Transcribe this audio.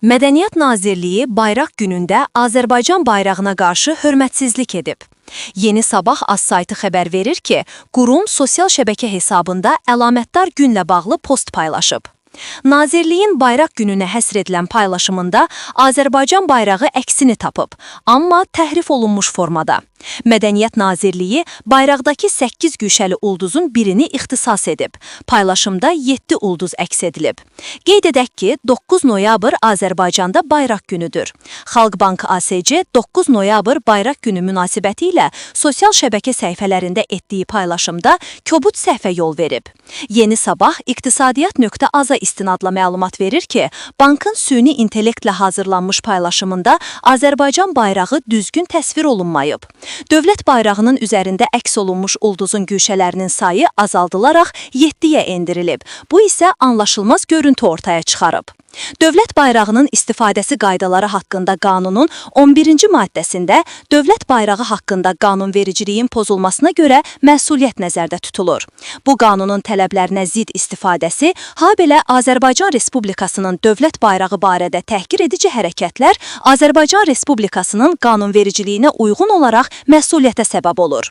Mədəniyyət Nazirliyi bayraq günündə Azərbaycan bayrağına qarşı hörmətsizlik edib. Yeni Sabah az saytı xəbər verir ki, qurum sosial şəbəkə hesabında əlamətdar günlə bağlı post paylaşıb. Nazirliyin bayraq gününə həsr edilən paylaşımında Azərbaycan bayrağı əksini tapıb, amma təhrif olunmuş formada. Mədəniyyət Nazirliyi bayraqdakı 8 güşəli ulduzun birini ixtisas edib. Paylaşımda 7 ulduz əks edilib. Qeyd edək ki, 9 noyabr Azərbaycanda bayraq günüdür. Xalq Bankı ASC 9 noyabr bayraq günü münasibəti ilə sosial şəbəkə səhifələrində etdiyi paylaşımda kobud səhvə yol verib. Yeni Sabah iqtisadiyyat.az-a istinadla məlumat verir ki, bankın süni intellektlə hazırlanmış paylaşımında Azərbaycan bayrağı düzgün təsvir olunmayıb. Dövlət bayrağının üzərində əks olunmuş ulduzun güşələrinin sayı azaldılaraq 7-yə endirilib. Bu isə anlaşılmaz görüntü ortaya çıxarıb. Dövlət bayrağının istifadəsi qaydaları haqqında qanunun 11-ci maddəsində dövlət bayrağı haqqında qanunvericiliyin pozulmasına görə məsuliyyət nəzərdə tutulur. Bu qanunun tələblərinə zidd istifadəsi, habelə Azərbaycan Respublikasının dövlət bayrağı barədə təhqir edici hərəkətlər Azərbaycan Respublikasının qanunvericiliyinə uyğun olaraq məsuliyyətə səbəb olur.